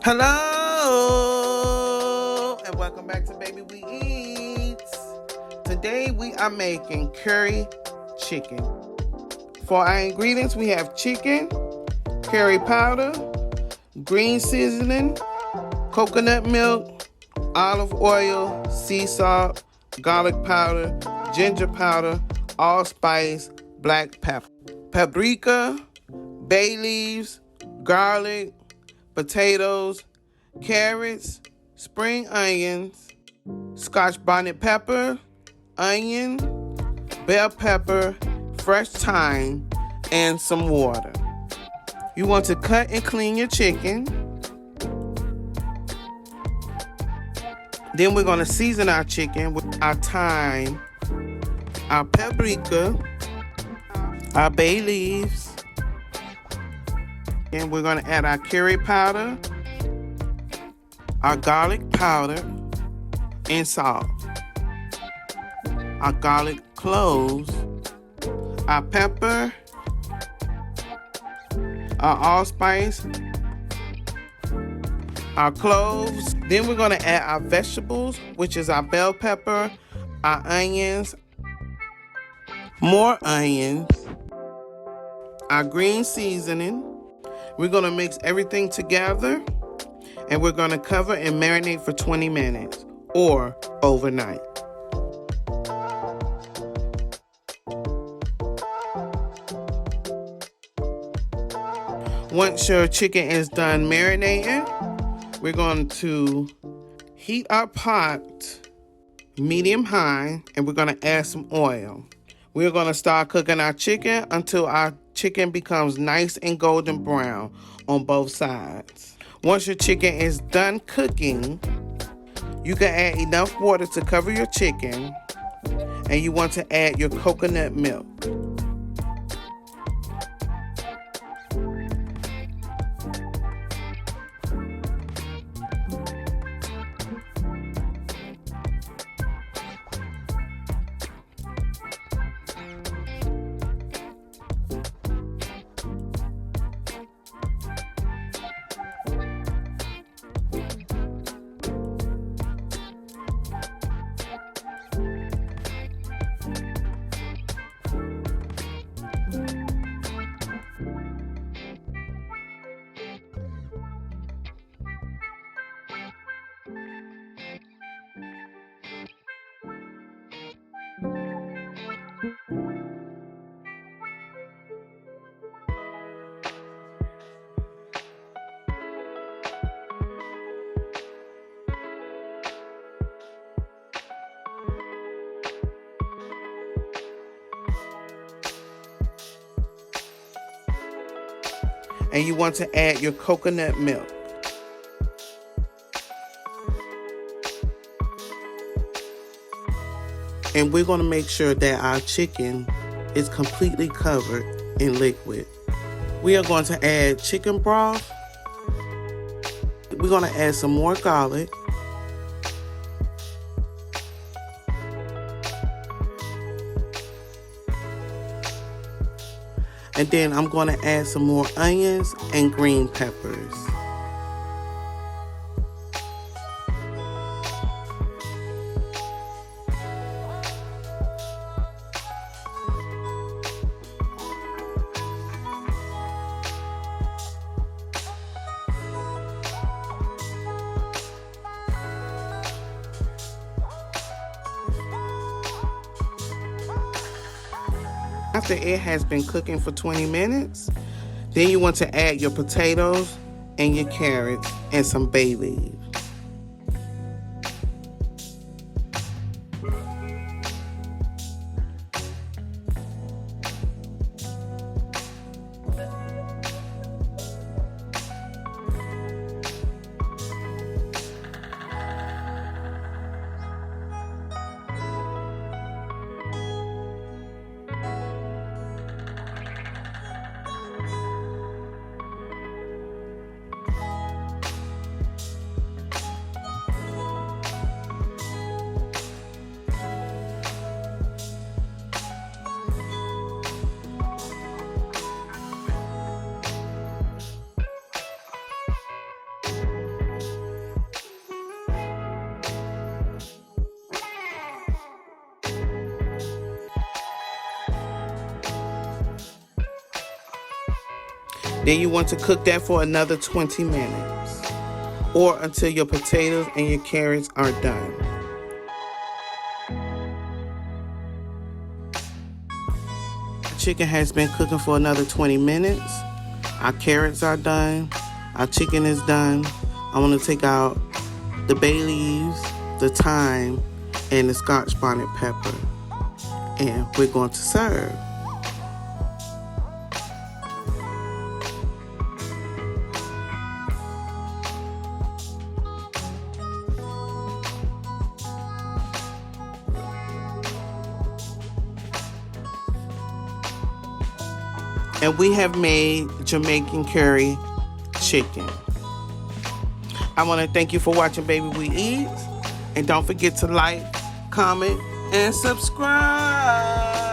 Hello and welcome back to Baby We Eats. Today we are making curry chicken. For our ingredients, we have chicken, curry powder, green seasoning, coconut milk, olive oil, sea salt, garlic powder, ginger powder, allspice, black pepper, paprika, bay leaves, garlic, potatoes, carrots, spring onions, scotch bonnet pepper, onion, bell pepper, fresh thyme, and some water. You want to cut and clean your chicken. Then we're going to season our chicken with our thyme, our paprika, our bay leaves, and we're going to add our curry powder, our garlic powder, and salt, our garlic cloves, our pepper, our allspice, our cloves. Then we're going to add our vegetables, which is our bell pepper, our onions, more onions, our green seasoning. We're going to mix everything together, and we're going to cover and marinate for 20 minutes or overnight. Once your chicken is done marinating, we're going to heat our pot medium high, and we're going to add some oil. We're going to start cooking our chicken until our chicken becomes nice and golden brown on both sides. Once your chicken is done cooking, you can add enough water to cover your chicken, and you want to add your coconut milk. And you want to add your coconut milk. And we're going to make sure that our chicken is completely covered in liquid. We are going to add chicken broth. We're going to add some more garlic. And then I'm going to add some more onions and green peppers. After it has been cooking for 20 minutes, then you want to add your potatoes and your carrots and some bay leaves. Then you want to cook that for another 20 minutes or until your potatoes and your carrots are done. Chicken has been cooking for another 20 minutes. Our carrots are done. Our chicken is done. I want to take out the bay leaves, the thyme, and the Scotch bonnet pepper. And we're going to serve. And we have made Jamaican curry chicken. I want to thank you for watching Baby We Eat. And don't forget to like, comment, and subscribe.